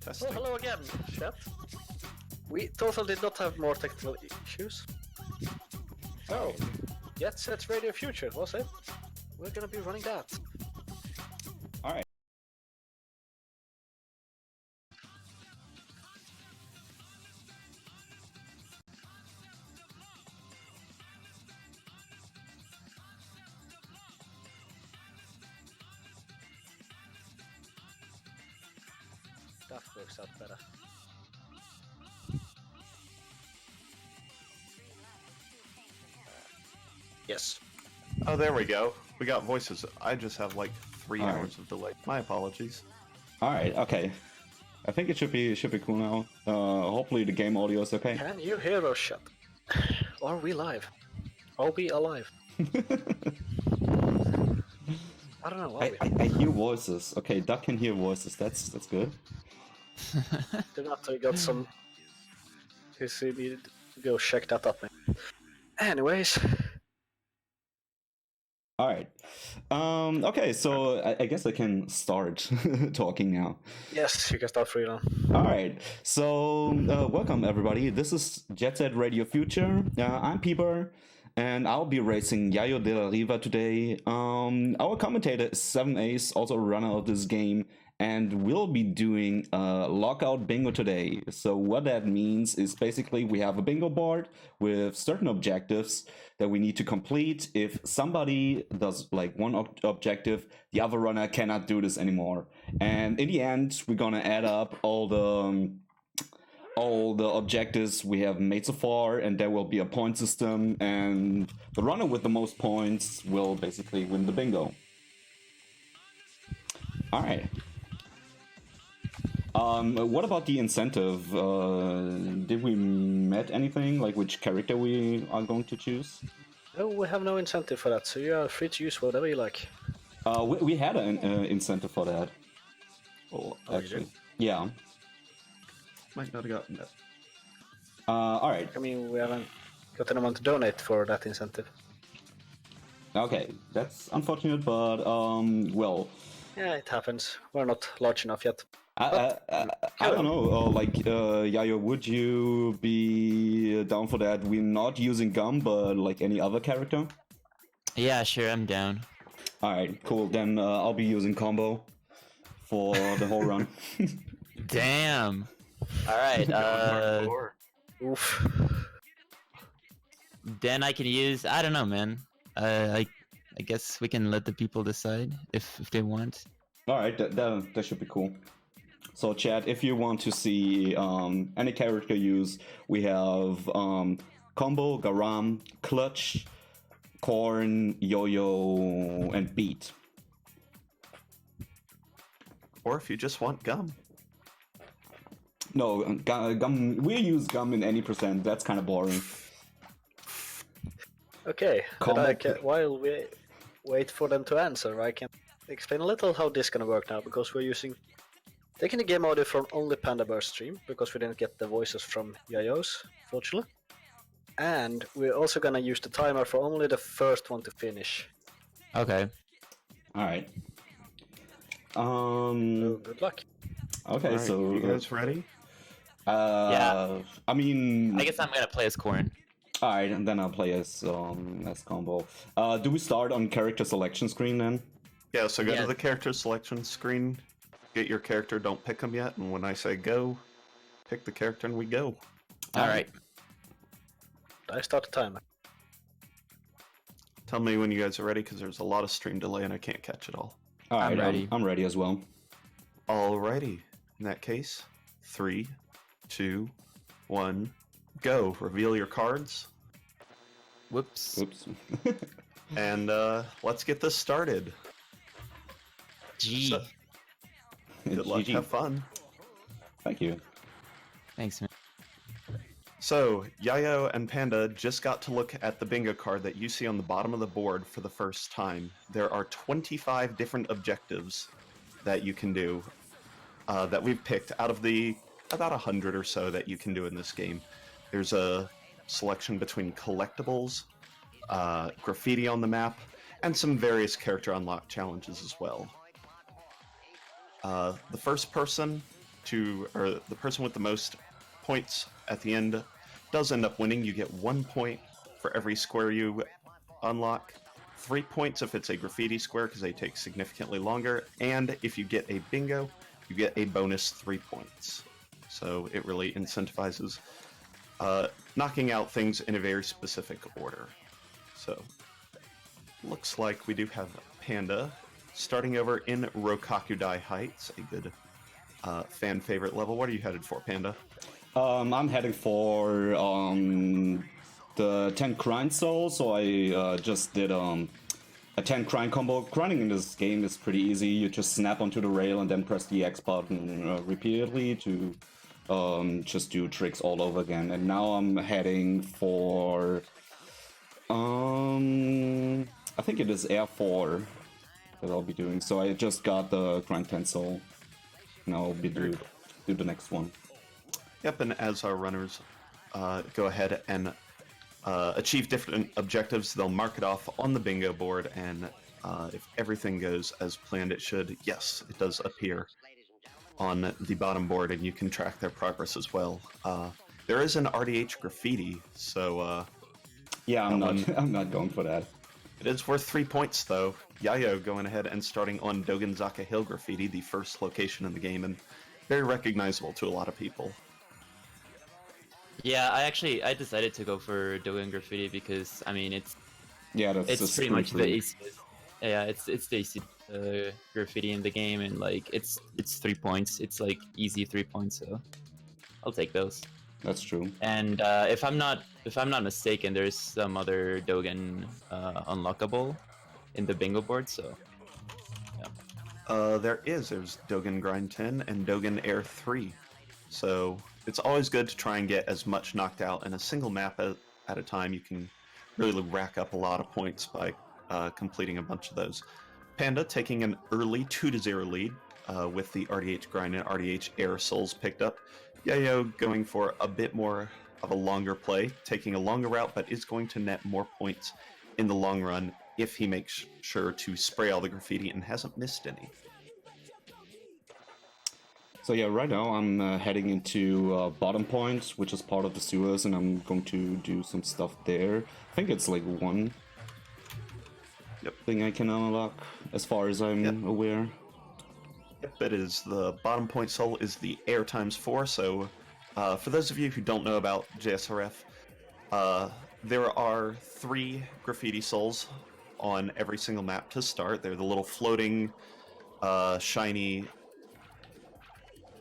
Testing. Well, hello again, chat. We totally did not have more technical issues. So, Jet Set's Radio Future, was it? We're gonna be running that. Alright. That works out better. Yes. Oh, there we go. We got voices. I just have like 3 All right. hours of delay. My apologies. Alright, okay. I think it should be cool now. Hopefully the game audio is okay. Can you hear us, chat? Are we live? Are we alive? I don't know. Are we? I hear voices. Okay, Duck can hear voices. That's good. Did not we got some. We needed to go check that up. Anyways. All right. Okay, so I guess I can start talking now. Yes, you can start free now. All right. So welcome everybody. This is Jet Set Radio Future. I'm Peeper, and I'll be racing YayoDeLaRiva today. Our commentator is 7Ace, also a runner of this game, and we'll be doing a lockout bingo today. So what that means is basically we have a bingo board with certain objectives that we need to complete. If somebody does like one objective, the other runner cannot do this anymore. And in the end, we're gonna add up all the objectives we have made so far, and there will be a point system, and the runner with the most points will basically win the bingo. All right. What about the incentive? Did we met anything, like which character we are going to choose? No, we have no incentive for that, so you are free to use whatever you like. We had an incentive for that. Oh, Actually, yeah. Might not have gotten that. All right. I mean, we haven't got anyone to donate for that incentive. Okay, that's unfortunate, but well. Yeah, it happens. We're not large enough yet. I don't know, Yayo, would you be down for that? We're not using Gum, but like any other character? Yeah, sure, I'm down. Alright, cool. Then I'll be using Combo for the whole run. Damn. Alright, Oof. then I can use, I don't know, man. I guess we can let the people decide if they want. Alright, that should be cool. So chat, if you want to see any character use, we have Combo, Garam, Clutch, Corn, Yo-Yo, and Beat. Or if you just want gum. No, Gum. We use Gum in any percent. That's kind of boring. Okay, Combo- while we wait for them to answer, I can explain a little how this is gonna work now, because we're taking the game audio from only Panda Burst stream, because we didn't get the voices from Yayo's, fortunately. And we're also gonna use the timer for only the first one to finish. Okay. Alright. So good luck. Okay, Alright, so you guys ready? Yeah. I mean, I guess I'm gonna play as Corn. alright, and then I'll play as Combo. Do we start on character selection screen then? Yeah, so go Yeah. to the character selection screen, get your character, don't pick them yet, and when I say go, pick the character and we go. Alright. I start the timer. Tell me when you guys are ready, because there's a lot of stream delay and I can't catch it all. Alright, I'm ready. I'm ready as well. Alrighty. In that case, 3, 2, 1, go. Reveal your cards, Whoops. Oops. and let's get this started. G. So- Good luck, GG. have fun. Thank you. Thanks, man. So, Yayo and Panda just got to look at the bingo card that you see on the bottom of the board for the first time. There are 25 different objectives that you can do that we've picked out of the about 100 or so that you can do in this game. There's a selection between collectibles, graffiti on the map, and some various character unlock challenges as well. The first person or the person with the most points at the end does end up winning. You get 1 point for every square you unlock, 3 points if it's a graffiti square because they take significantly longer, and if you get a bingo, you get a bonus 3 points. So it really incentivizes knocking out things in a very specific order. So looks like we do have Panda starting over in Rokakudai Heights, a good fan favorite level. What are you headed for, Panda? I'm heading for the 10 grind soul, so I just did a 10 grind combo. Grinding in this game is pretty easy. You just snap onto the rail and then press the X button repeatedly to just do tricks all over again. And now I'm heading for I think it is Air 4 that I'll be doing. So I just got the grind 10 soul. Now I'll be do the next one. Yep, and as our runners go ahead and achieve different objectives, they'll mark it off on the bingo board, and if everything goes as planned, it should. Yes, it does appear on the bottom board, and you can track their progress as well. There is an RDH graffiti, so yeah, I'm not going for that. It is worth 3 points, though. Yayo going ahead and starting on Dogenzaka Hill graffiti, the first location in the game, and very recognizable to a lot of people. Yeah, I decided to go for Dogen graffiti because I mean it's pretty much the easiest. Yeah, it's the easy graffiti in the game, and like it's 3 points. It's like easy 3 points, so I'll take those. That's true. And if I'm not mistaken, there's some other Dogen unlockable in the bingo board, so yeah. There's Dogen Grind 10 and Dogen Air 3. So it's always good to try and get as much knocked out in a single map at a time. You can really rack up a lot of points by completing a bunch of those. Panda taking an early 2-0 lead with the RDH Grind and RDH Air Souls picked up. Yayo going for a bit more of a longer play, taking a longer route, but is going to net more points in the long run if he makes sure to spray all the graffiti and hasn't missed any. So yeah, right now I'm heading into Bottom Point, which is part of the sewers, and I'm going to do some stuff there. I think it's like one thing I can unlock, as far as I'm aware. Yep, it is the Bottom Point soul is the Air ×4, so for those of you who don't know about JSRF, there are 3 graffiti souls on every single map to start. They're the little floating, shiny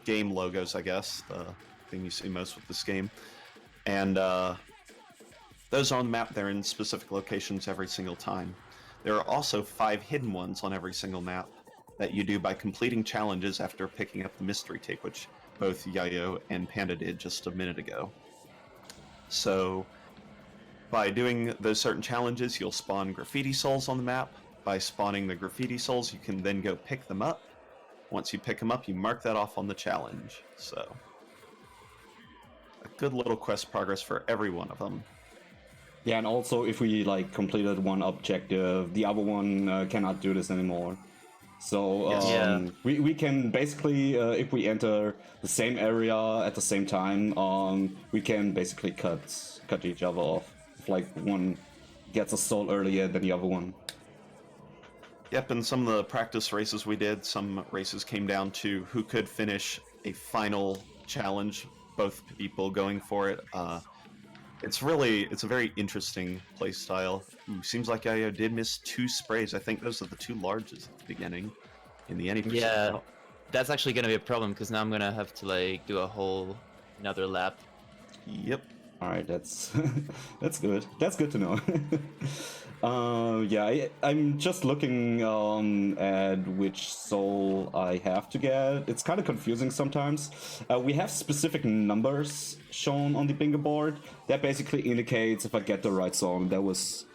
game logos, I guess, the thing you see most with this game. And those are on the map. They're in specific locations every single time. There are also 5 hidden ones on every single map that you do by completing challenges after picking up the mystery tape, which both Yayo and Panda did just a minute ago. So by doing those certain challenges, you'll spawn graffiti souls on the map. By spawning the graffiti souls, you can then go pick them up. Once you pick them up, you mark that off on the challenge. So a good little quest progress for every one of them. Yeah, and also if we like completed one objective, the other one cannot do this anymore. So we can basically, if we enter the same area at the same time, we can basically cut each other off. If like one gets a soul earlier than the other one. Yep, and some of the practice races we did, some races came down to who could finish a final challenge, both people going for it. It's a very interesting play style. Ooh, seems like Yayo did miss 2 sprays. I think those are the 2 largest at the beginning in the any%. Yeah, that's actually gonna be a problem because now I'm gonna have to like do a whole another lap. Yep. All right, that's that's good. That's good to know. Yeah, I'm just looking at which soul I have to get. It's kind of confusing sometimes. We have specific numbers shown on the bingo board. That basically indicates if I get the right soul. There was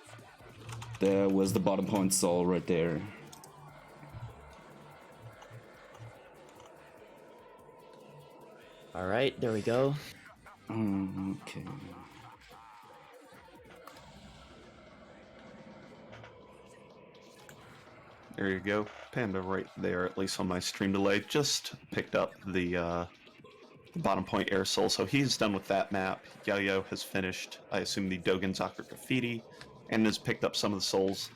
the Bottom Point soul right there. All right, there we go. Okay. There you go. Panda right there, at least on my stream delay, just picked up the the bottom point air soul. So he's done with that map. Yayo has finished, I assume, the Dogenzaku graffiti, and has picked up some of the souls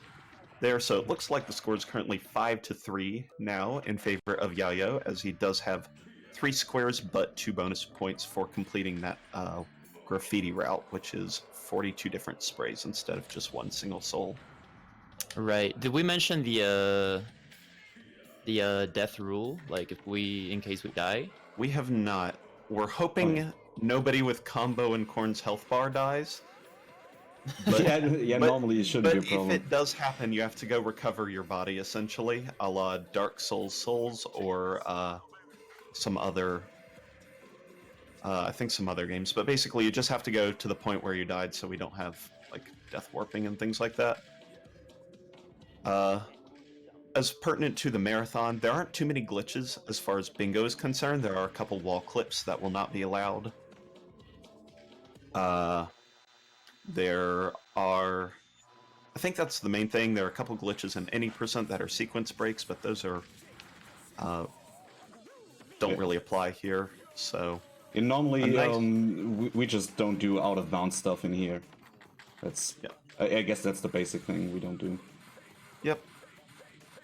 there. So it looks like the score is currently 5-3 now in favor of Yayo, as he does have 3 squares but 2 bonus points for completing that graffiti route, which is 42 different sprays instead of just 1 single soul. Right. Did we mention the death rule? Like, in case we die? We have not. We're hoping nobody with combo and Korn's health bar dies. But, but normally it shouldn't be a problem. If it does happen, you have to go recover your body, essentially, a la Dark Souls or some other... I think some other games. But basically, you just have to go to the point where you died, so we don't have, like, death warping and things like that. As pertinent to the marathon, there aren't too many glitches as far as bingo is concerned. There are a couple wall clips that will not be allowed. There are... I think that's the main thing. There are a couple glitches in any percent that are sequence breaks, but those are... don't really apply here, so... And normally, we just don't do out-of-bounds stuff in here. That's... Yep. I guess that's the basic thing we don't do. Yep.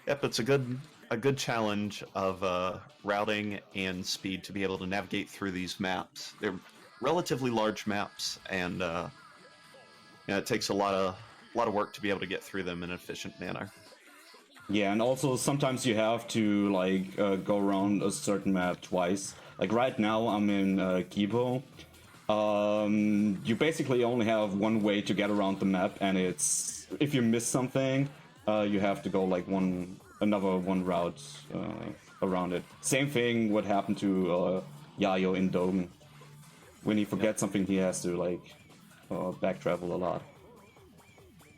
Yep, it's a good challenge of routing and speed to be able to navigate through these maps. They're relatively large maps, and it takes a lot of work to be able to get through them in an efficient manner. Yeah, and also sometimes you have to like go around a certain map twice. Like right now, I'm in Gibo. You basically only have one way to get around the map, and it's if you miss something. You have to go like another one route around it. Same thing what happened to Yayo in Dogen. When he forgets something, he has to like back travel a lot.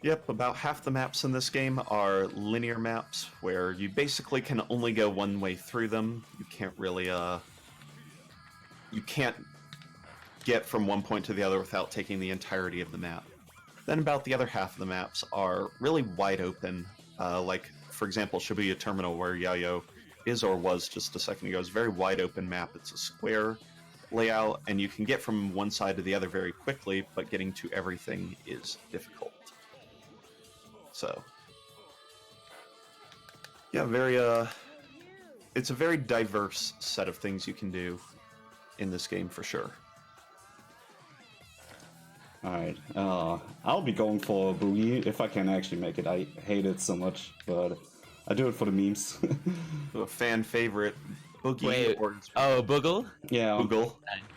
Yep, about half the maps in this game are linear maps where you basically can only go one way through them. You can't really you can't get from one point to the other without taking the entirety of the map. Then about the other half of the maps are really wide open, like, for example, Shibuya Terminal, where Yayo is or was just a second ago, is a very wide open map. It's a square layout, and you can get from one side to the other very quickly, but getting to everything is difficult. So, yeah, it's a very diverse set of things you can do in this game, for sure. Alright, I'll be going for a Boogie if I can actually make it. I hate it so much, but I do it for the memes. A fan favorite, Boogie. Wait, Boogle? Yeah, Boogle.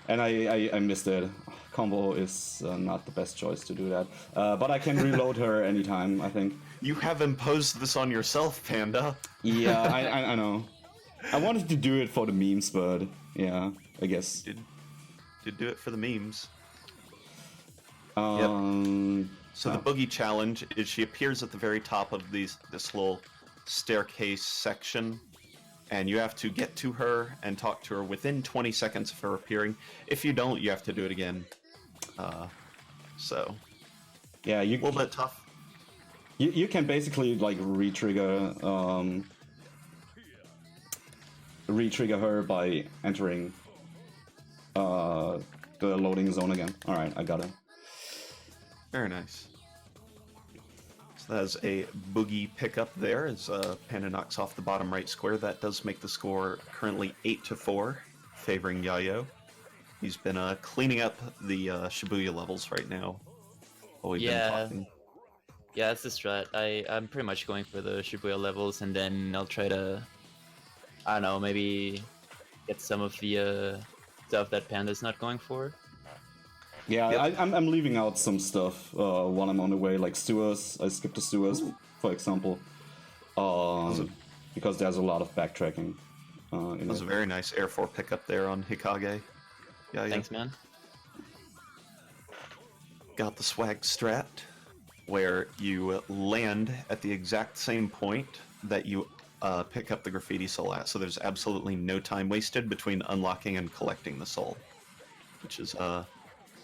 And I missed it. Combo is not the best choice to do that, but I can reload her anytime, I think. You have imposed this on yourself, Panda. Yeah, I know. I wanted to do it for the memes, but yeah, I guess. Did do it for the memes. Yep. So the Boogie challenge is she appears at the very top of this little staircase section, and you have to get to her and talk to her within 20 seconds of her appearing. If you don't, you have to do it again. So yeah, a little bit tough. You can basically like re-trigger her by entering the loading zone again. All right, I got it. Very nice. So that is a Boogie pickup there as Panda knocks off the bottom right square. That does make the score currently 8-4, favoring Yayo. He's been cleaning up the Shibuya levels right now. While we've been talking. Yeah, that's the strat. I'm pretty much going for the Shibuya levels, and then I'll try to, I don't know, maybe get some of the stuff that Panda's not going for. Yeah, yep. I'm leaving out some stuff while I'm on the way, like sewers. I skipped the sewers, for example, because there's a lot of backtracking. That was a very nice Air 4 pickup there on Hikage. Yeah. Thanks, man. Got the swag strat, where you land at the exact same point that you pick up the graffiti soul at, so there's absolutely no time wasted between unlocking and collecting the soul, which is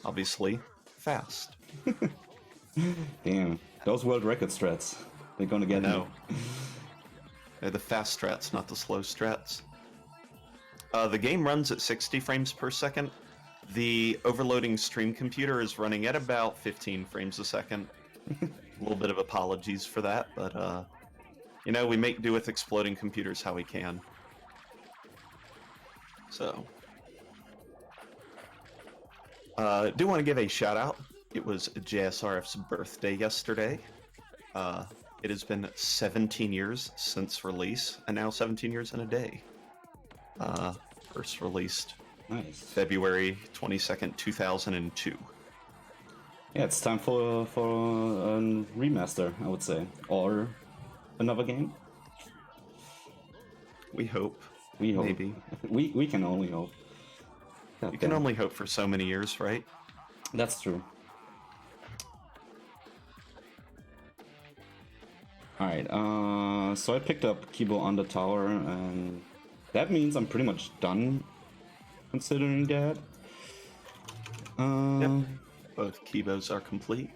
obviously fast. Damn, those world record strats, they're gonna get me. They're the fast strats, not the slow strats. The game runs at 60 frames per second. The overloading stream computer is running at about 15 frames a second. A little bit of apologies for that, but you know, we make do with exploding computers how we can. So, do want to give a shout out. It was JSRF's birthday yesterday. It has been 17 years since release, and now 17 years in a day. First released February 22nd, 2002. Yeah, it's time for a remaster, I would say, or another game. We hope. We hope. Maybe. We can only hope. You can only hope for so many years, right? That's true. Alright, so I picked up Kibo on the tower, and that means I'm pretty much done, considering that. Yep. Both Kibos are complete.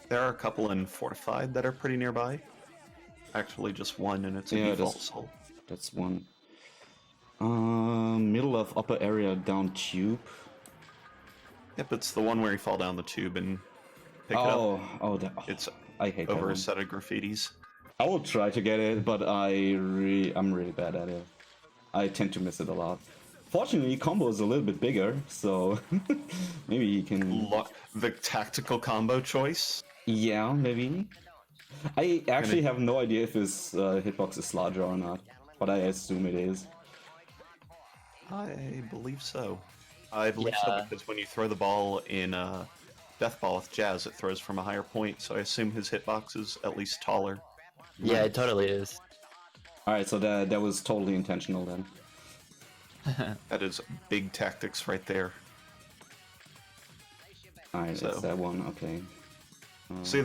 There are a couple in Fortified that are pretty nearby. Actually, just one, and it's a default soul. That's one. Middle of upper area down tube. Yep, it's the one where you fall down the tube and pick it up. It's I hate over that a set of graffitis. I will try to get it, but I'm really bad at it. I tend to miss it a lot. Fortunately, combo is a little bit bigger, so maybe he can. The tactical combo choice. Yeah, maybe. I actually have no idea if his hitbox is larger or not, but I assume it is. I believe so. I believe so because when you throw the ball in Death Ball with Jazz, it throws from a higher point, so I assume his hitbox is at least taller. Yeah, it totally is. Alright, so that was totally intentional then. That is big tactics right there. Alright, So- it's that one, okay. See, a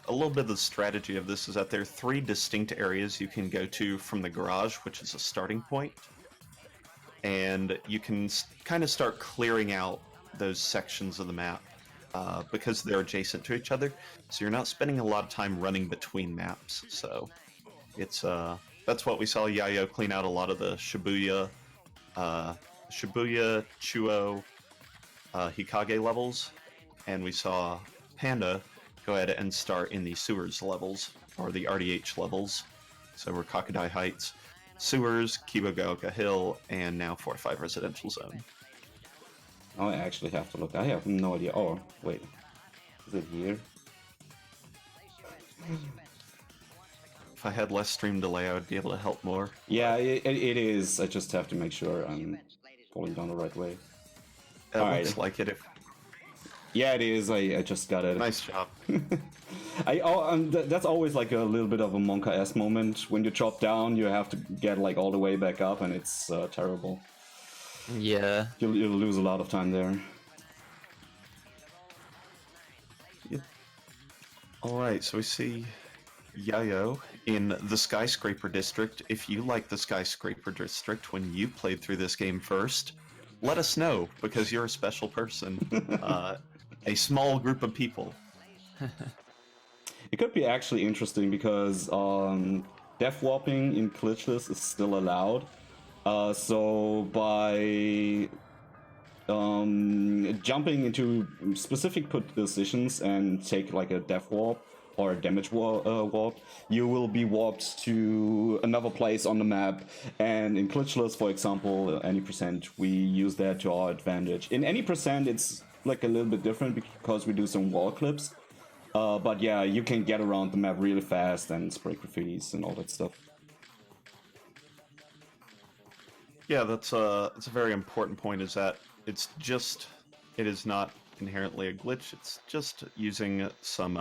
little bit of the strategy of this is that there are 3 distinct areas you can go to from the garage, which is a starting point. And you can kind of start clearing out those sections of the map because they're adjacent to each other. So you're not spending a lot of time running between maps. So it's that's what we saw Yayo clean out a lot of the Shibuya, Chuo, Hikage levels, and we saw Panda go ahead and start in the sewers levels, or the RDH levels. So we're Kakadai Heights, sewers, Kibogaoka Hill, and now 4-5 residential zone. Oh, I actually have to look. I have no idea. Oh, wait. Is it here? If I had less stream delay, I would be able to help more. Yeah, it is. I just have to make sure I'm falling down the right way. It looks like it. Yeah, it is. I just got it. Nice job. That's always like a little bit of a Monka-esque moment. When you drop down, you have to get like all the way back up, and it's terrible. Yeah. You'll lose a lot of time there. Yep. Alright, so we see Yayo in the Skyscraper District. If you like the Skyscraper District when you played through this game first, let us know, because you're a special person. A small group of people. It could be actually interesting because death warping in glitchless is still allowed. So by jumping into specific positions and take like a death warp or a damage warp, you will be warped to another place on the map. And in glitchless, for example, any percent, we use that to our advantage. In any percent, it's like a little bit different because we do some wall clips. But yeah, you can get around the map really fast and spray graffitis and all that stuff. Yeah, that's a very important point, is that it is not inherently a glitch, it's just using some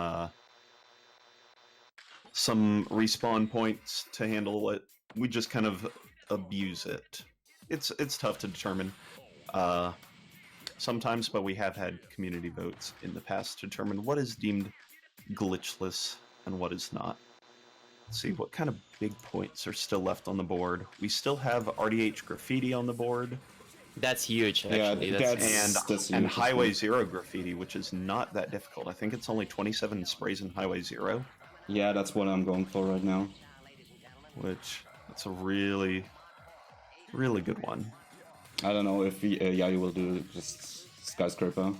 respawn points to handle it. We just kind of abuse it. It's tough to determine sometimes, but we have had community votes in the past to determine what is deemed glitchless and what is not. Let's see, what kind of big points are still left on the board? We still have RDH graffiti on the board. That's huge, actually. Yeah, that's and Highway Zero graffiti, which is not that difficult. I think it's only 27 sprays in Highway Zero. Yeah, that's what I'm going for right now. which that's a really, really good one. I don't know if Yayo will do just skyscraper.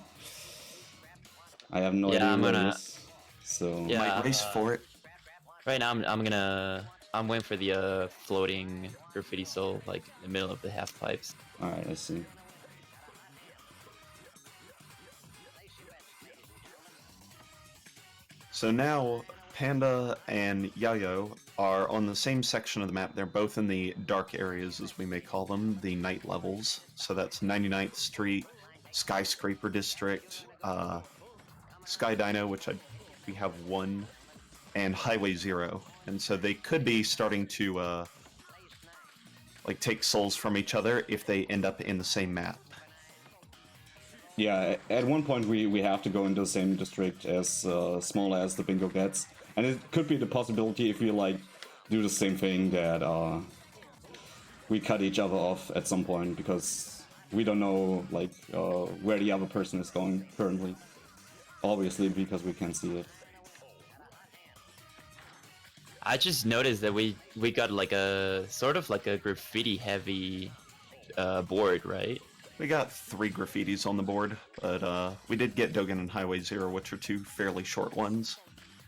I have no idea what it is. So yeah, might race for it. Right now, I'm waiting for the floating graffiti soul, like in the middle of the half pipes. All right, I see. So now Panda and Yayo are on the same section of the map. They're both in the dark areas, as we may call them, the night levels. So that's 99th Street, Skyscraper District, Sky Dino, which we have one, and Highway 0. And so they could be starting to like take souls from each other if they end up in the same map. Yeah, at one point we have to go into the same district as small as the bingo gets, and it could be the possibility if we like do the same thing that we cut each other off at some point because we don't know like where the other person is going currently. Obviously, because we can't see it. I just noticed that we got like a sort of like a graffiti heavy board, right? We got 3 graffitis on the board, but we did get Dogen and Highway 0, which are 2 fairly short ones.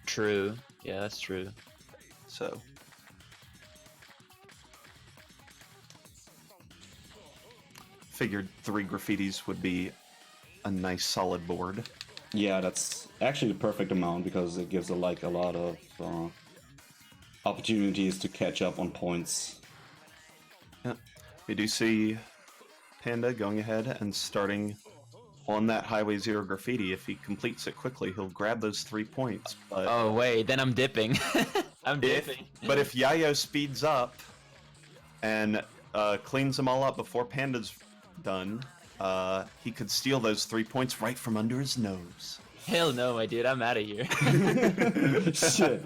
True. Yeah, that's true. So figured 3 graffitis would be a nice solid board. Yeah, that's actually the perfect amount because it gives a lot of opportunities to catch up on points. Yeah, we do see Panda going ahead and starting on that Highway 0 graffiti. If he completes it quickly, he'll grab those 3 points. But oh wait, then I'm dipping. I'm dipping. But if Yayo speeds up and cleans them all up before Panda's done, he could steal those 3 points right from under his nose. Hell no, my dude, I'm out of here. Shit.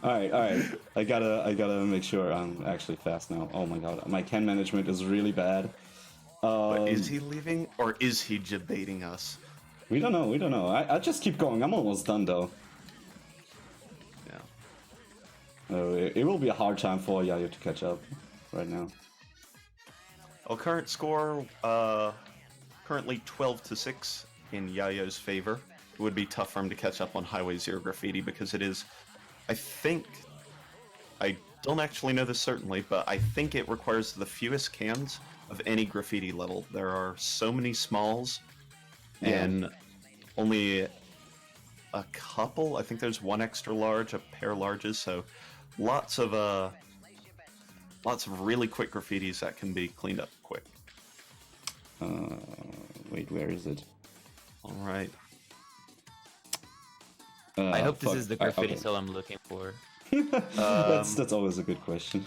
All right. I gotta make sure I'm actually fast now. Oh my god, my can management is really bad. But is he leaving or is he debating us? We don't know. I just keep going. I'm almost done though. Yeah. It will be a hard time for Yayo to catch up right now. Well, current score, currently 12-6 in Yayo's favor. It would be tough for him to catch up on Highway 0 graffiti because it is, I don't actually know this certainly, but I think it requires the fewest cans of any graffiti level. There are so many smalls and only a couple. I think there's 1 extra large, a pair of larges, so lots of really quick graffitis that can be cleaned up quick. Wait, where is it? All right. I hope this is the graffiti soul I'm looking for. That's always a good question.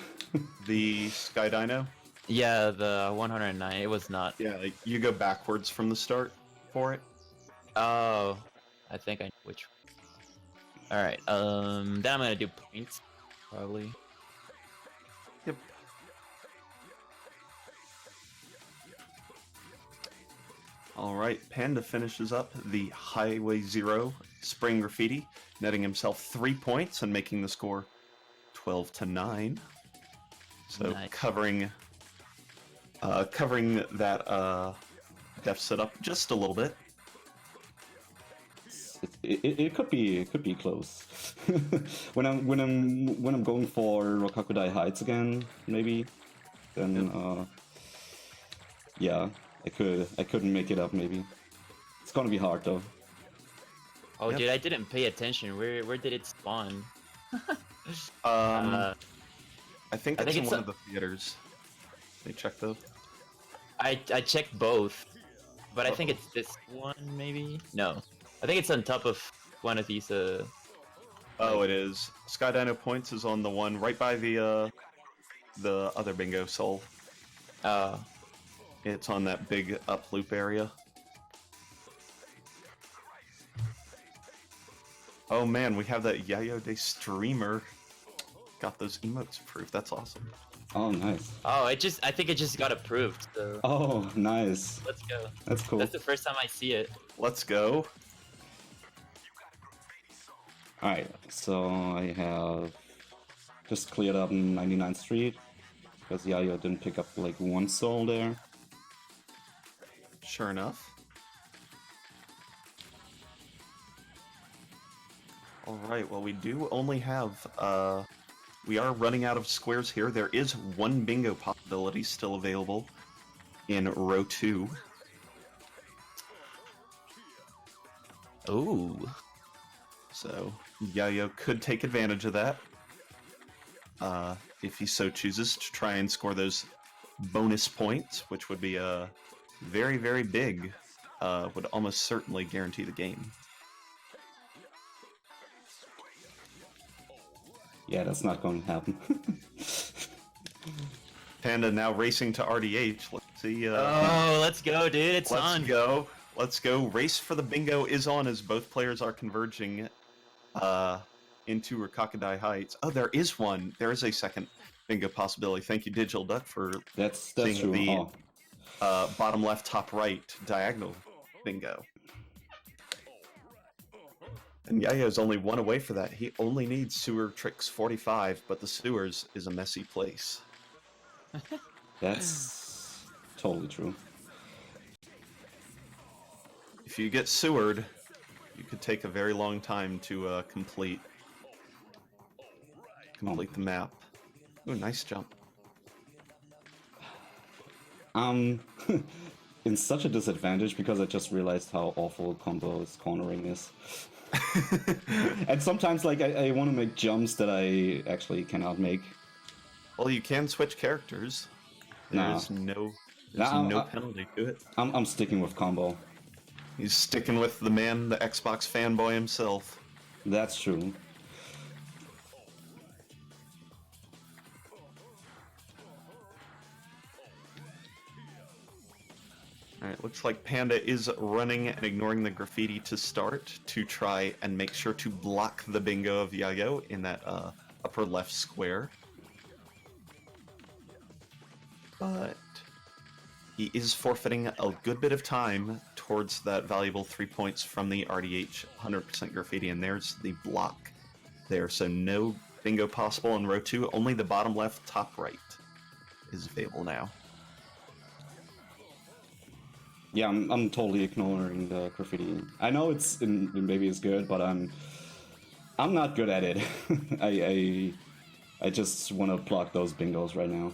The Sky Dino? Yeah, the 109. It was not. Yeah, like, you go backwards from the start for it. Oh, I think I know which. All right. Then I'm gonna do points, probably. Yep. All right, Panda finishes up the Highway 0 spring graffiti, netting himself 3 points and making the score 12-9. So nice. covering that deficit up just a little bit. It could be close. when I'm going for Rokakudai Heights again, maybe, then yeah, I couldn't make it up. Maybe it's gonna be hard though. Oh, dude, I didn't pay attention. Where did it spawn? I think it's in one of the theaters. They check those. I checked both, but I think it's this one maybe. No, I think it's on top of one of these. Oh, it is. Sky Dino Points is on the one right by the other bingo soul. It's on that big up loop area. Oh man, we have that YayoDe streamer. Got those emotes approved. That's awesome. Oh, nice. Oh, I think it just got approved. So. Oh, nice. Let's go. That's cool. That's the first time I see it. Let's go. Alright, so I have just cleared up 99th Street because Yayo didn't pick up like one soul there. Sure enough. Alright, well we do only have, we are running out of squares here. There is one bingo possibility still available in row 2. Ooh. So, Yayo could take advantage of that. If he so chooses to try and score those bonus points, which would be very, very big, would almost certainly guarantee the game. Yeah, that's not going to happen. Panda now racing to RDH. Let's see. Oh, let's go, dude. It's on. Let's go. Let's go. Race for the bingo is on as both players are converging into Rakakadai Heights. Oh, there is one. There is a second bingo possibility. Thank you, Digital Duck, for that's seeing true. the bottom left, top right diagonal bingo. And Yayo's only one away for that. He only needs Sewer Tricks 45, but the Sewers is a messy place. That's totally true. If you get sewered, you could take a very long time to complete the map. Ooh, nice jump. In such a disadvantage because I just realized how awful Combo's cornering is. And sometimes, like, I want to make jumps that I actually cannot make. Well, you can switch characters. There's no penalty to it. I'm sticking with Combo. He's sticking with the man, the Xbox fanboy himself. That's true. Alright, looks like Panda is running and ignoring the graffiti to start to try and make sure to block the bingo of Yayo in that upper left square. But he is forfeiting a good bit of time towards that valuable 3 points from the RDH 100% graffiti, and there's the block there. So no bingo possible in row 2, only the bottom left, top right is available now. Yeah, I'm totally ignoring the graffiti. I know maybe it's good, but I'm not good at it. I just want to block those bingos right now.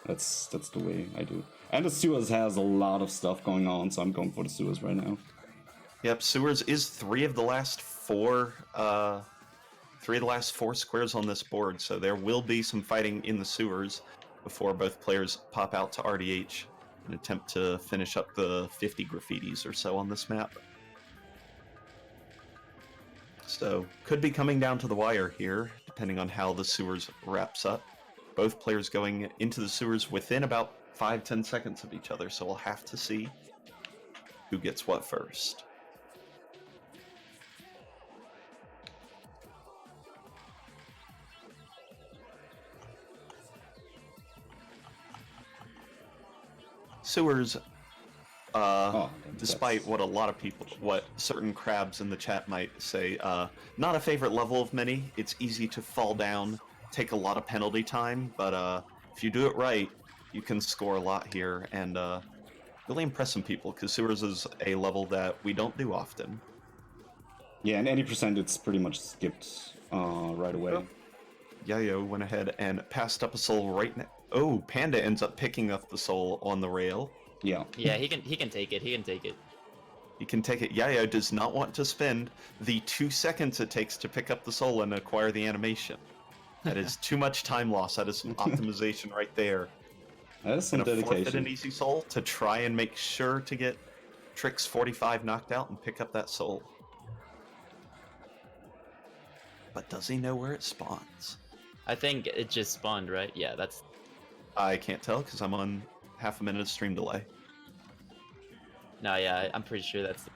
That's the way I do. And the sewers has a lot of stuff going on, so I'm going for the sewers right now. Yep, sewers is three of the last four squares on this board, so there will be some fighting in the sewers before both players pop out to RDH and attempt to finish up the 50 graffitis or so on this map. So, could be coming down to the wire here, depending on how the sewers wraps up. Both players going into the sewers within about 5-10 seconds of each other, so we'll have to see who gets what first. Sewers, despite what a lot of people, what certain crabs in the chat might say, not a favorite level of many. It's easy to fall down, take a lot of penalty time, but if you do it right, you can score a lot here and really impress some people, because Sewers is a level that we don't do often. Yeah, and 80% it's pretty much skipped right away. Oh. Yayo went ahead and passed up a soul right now. Oh, Panda ends up picking up the soul on the rail. Yeah. Yeah, he can take it. He can take it. He can take it. Yayo does not want to spend the 2 seconds it takes to pick up the soul and acquire the animation. That is too much time loss. That is some optimization right there. That is some dedication. Forfeit an easy soul to try and make sure to get Trix 45 knocked out and pick up that soul. But does he know where it spawns? I think it just spawned, right? Yeah, that's... I can't tell because I'm on half a minute of stream delay. No, yeah, I'm pretty sure that's...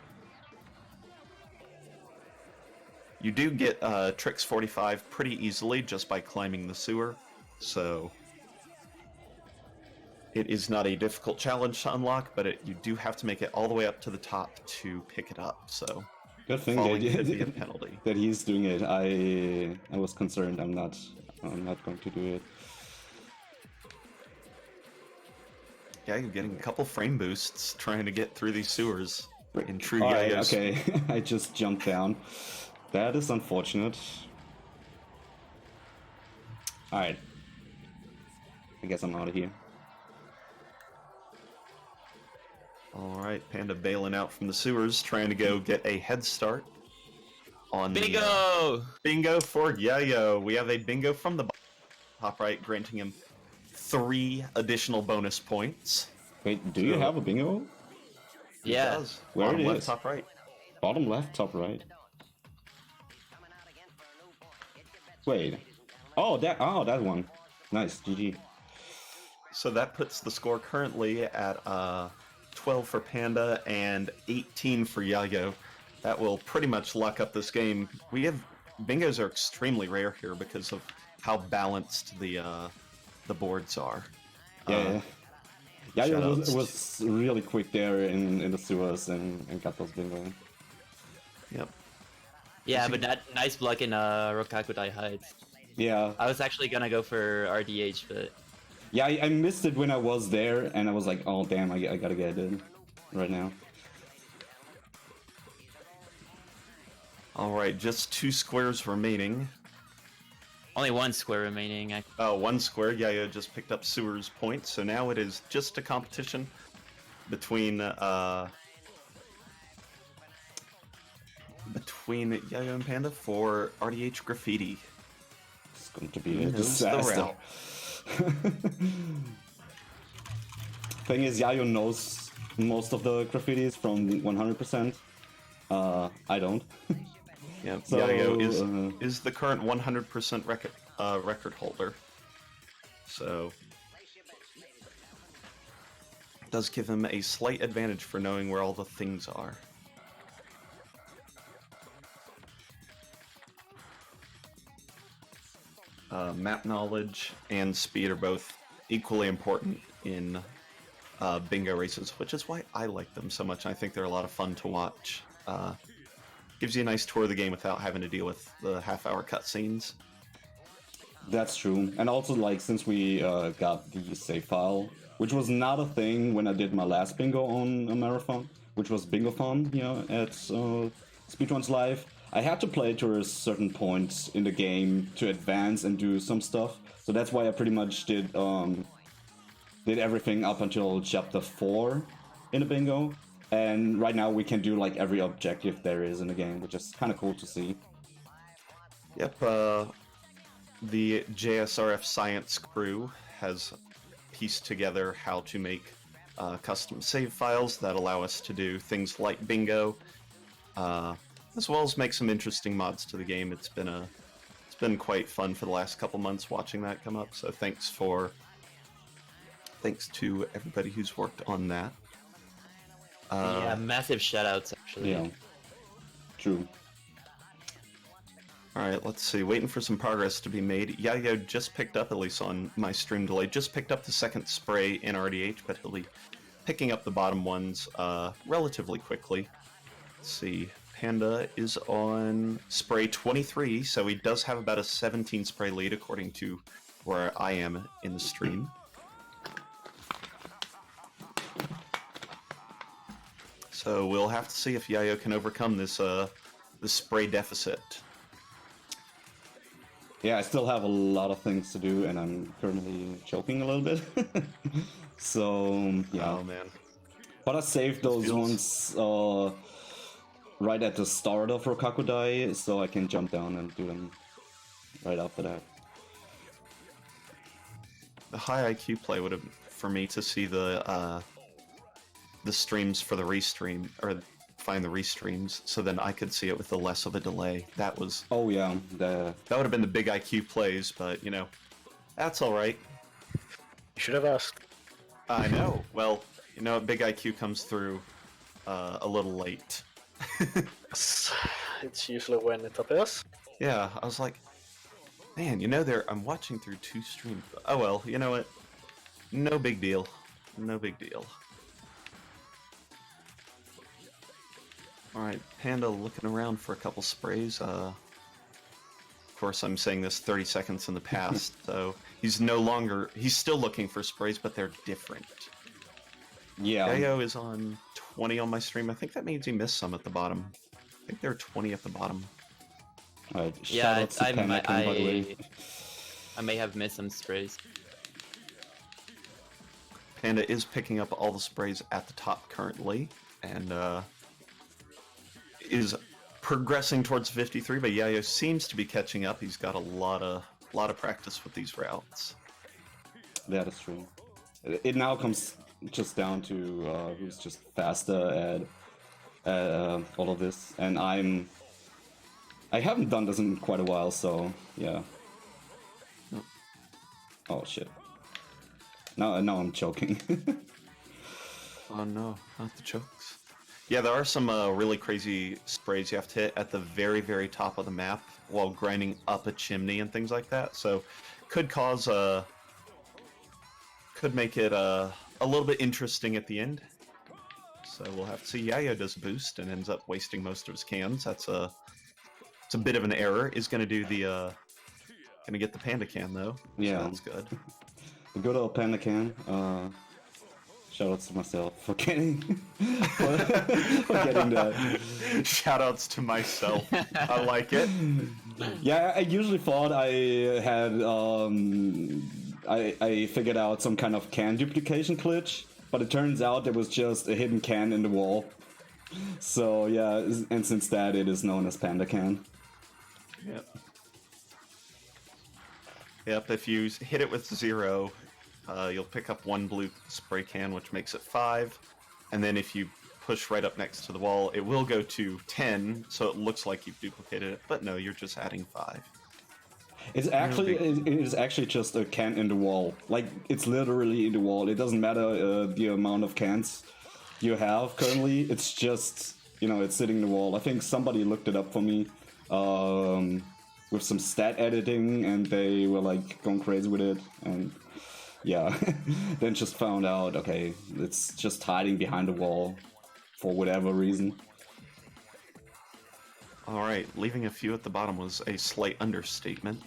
You do get Trix 45 pretty easily just by climbing the sewer, so it is not a difficult challenge to unlock, but you do have to make it all the way up to the top to pick it up, so good thing falling could be a penalty. that he's doing it. I was concerned I'm not I'm not going to do it. Yeah, you're getting a couple frame boosts trying to get through these sewers in true Alright, Yayo. okay, I just jumped down. That is unfortunate. Alright. I guess I'm out of here. Alright, Panda bailing out from the sewers, trying to go get a head start on Bingo! Bingo for Yayo. We have a bingo from the top right, granting him 3 additional bonus points. Wait, do you have a bingo? Yeah. It does. Where Bottom it left, is? top right. Bottom left, top right. Wait. Oh, that one. Nice, GG. So that puts the score currently at 12 for Panda and 18 for Yayo. That will pretty much lock up this game. Bingos are extremely rare here because of how balanced the boards are. Yeah. Yayo shoutouts was really quick there in the sewers and got those bingo. Yep. Yeah, but that nice block in Rokakudai Heights. Yeah. I was actually gonna go for RDH, but Yeah, I missed it when I was there, and I was like, oh damn, I gotta get it in right now. Alright, just 2 squares remaining. only 1 square remaining. 1 square. Yayo just picked up Sewer's points, so now it is just a competition between Yayo and Panda for RDH Graffiti. It's going to be a Who's the disaster. route? Thing is, Yayo knows most of the graffitis from 100%. I don't. Yeah, So, Yayo is the current 100% record holder. So it does give him a slight advantage for knowing where all the things are. Map knowledge and speed are both equally important in bingo races, which is why I like them so much. I think they're a lot of fun to watch. Gives you a nice tour of the game without having to deal with the half-hour cutscenes. That's true. And also, like, since we got the save file, which was not a thing when I did my last bingo on a marathon, which was Bingothon, you know, at Speedruns Live, I had to play to a certain point in the game to advance and do some stuff. So that's why I pretty much did everything up until chapter 4 in the bingo. And right now we can do like every objective there is in the game, which is kind of cool to see. Yep, the JSRF Science crew has pieced together how to make custom save files that allow us to do things like bingo, as well as make some interesting mods to the game. It's been quite fun for the last couple months watching that come up. So thanks to everybody who's worked on that. Yeah, massive shoutouts actually. Yeah, true. Alright, let's see. Waiting for some progress to be made. Yayo just picked up, at least on my stream delay, just picked up the second spray in RDH, but he'll be picking up the bottom ones relatively quickly. Let's see. Panda is on spray 23, so he does have about a 17 spray lead according to where I am in the stream. So we'll have to see if Yayo can overcome this spray deficit. Yeah, I still have a lot of things to do, and I'm currently choking a little bit. So, yeah. Oh, man. But I saved those ones right at the start of Rokakudai, so I can jump down and do them right after that. The high IQ play would have, for me to see the streams for the restream, or find the restreams, so then I could see it with the less of a delay. That was... Oh yeah, that would have been the big IQ plays, but, you know, that's alright. You should have asked. I know. Well, you know, big IQ comes through a little late. It's usually when it appears. Yeah, I was like, man, you know, I'm watching through 2 streams. Oh well, you know what? No big deal. No big deal. Alright, Panda looking around for a couple sprays. course, I'm saying this 30 seconds in the past, so he's still looking for sprays, but they're different. Yeah. Yayo is on 20 on my stream. I think that means he missed some at the bottom. I think there are 20 at the bottom. Yeah, I may have missed some sprays. Panda is picking up all the sprays at the top currently, and is progressing towards 53, but Yayo seems to be catching up. He's got a lot of practice with these routes. That is true. It now comes just down to who's just faster at all of this, and I haven't done this in quite a while, so yeah. Oh shit. Now I'm choking. Oh no, not the chokes. Yeah, there are some really crazy sprays you have to hit at the very, very top of the map while grinding up a chimney and things like that. So, could make it a little bit interesting at the end. So we'll have to see. Yayo does a boost and ends up wasting most of his cans. It's a bit of an error. Is going to do the gonna get the panda can though. Yeah, so that's good. The good old panda can. Shoutouts to myself for getting that. Shoutouts to myself. I like it. Yeah, I usually thought I had I figured out some kind of can duplication glitch, but it turns out there was just a hidden can in the wall. So yeah, and since that it is known as Panda Can. Yep. Yep, if you hit it with 0, you'll pick up 1 blue spray can, which makes it 5. And then if you push right up next to the wall, it will go to 10, so it looks like you've duplicated it. But no, you're just adding 5. It is actually just a can in the wall. Like, it's literally in the wall. It doesn't matter the amount of cans you have currently. It's just, it's sitting in the wall. I think somebody looked it up for me with some stat editing, and they were like going crazy with it. And yeah, then just found out, okay, it's just hiding behind the wall for whatever reason. Alright, leaving a few at the bottom was a slight understatement.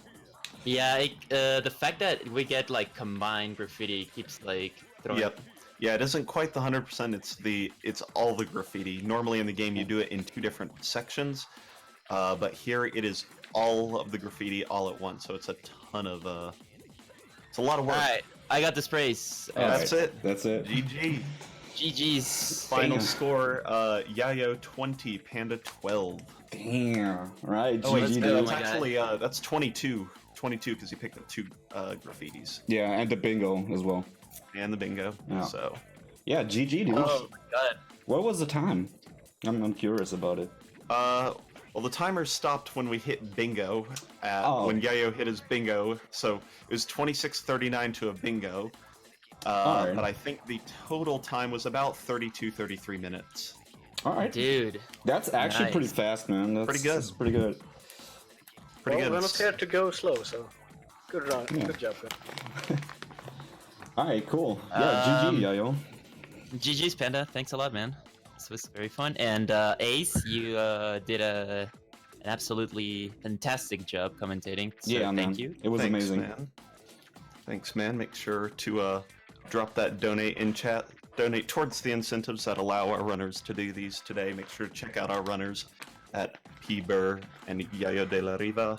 Yeah, the fact that we get like combined graffiti keeps like throwing. Yep. Yeah, it isn't quite the 100%, it's all the graffiti. Normally in the game you do it in 2 different sections, but here it is all of the graffiti all at once, so it's a ton of it's a lot of work. Alright, I got the sprays. That's it. That's it. GG. GG's. Final score, Yayo 20, Panda 12. Damn. Right. Oh, wait, GG, that's dude. actually that's 22. 22 because he picked up 2 graffitis. Yeah, and the bingo as well. And the bingo. Yeah. So. Yeah, GG, dude. Oh my god. What was the time? I'm curious about it. Well, the timer stopped when we hit bingo, when Yayo hit his bingo, so it was 26:39 to a bingo. Right. But I think the total time was about 33 minutes. All right, dude. That's actually Nice. pretty fast, man. That's Pretty good. That's pretty good. Pretty Well, good. we're not here to go slow, so good run. Yeah. Good job. All right, cool. Yeah, GG, Yayo. GG's Panda. Thanks a lot, man. This was very fun. And Ace, you did an absolutely fantastic job commentating. So Yeah, man. thank you. It was Thanks, amazing. man. Thanks, man. Make sure to drop that donate in chat. Donate towards the incentives that allow our runners to do these today. Make sure to check out our runners at PBur and YayoDeLaRiva.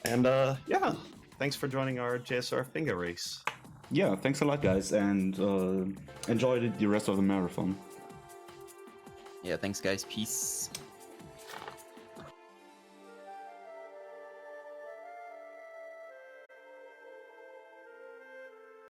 And yeah, thanks for joining our JSRF bingo race. Yeah, thanks a lot, guys, and enjoy the rest of the marathon. Yeah, thanks, guys. Peace.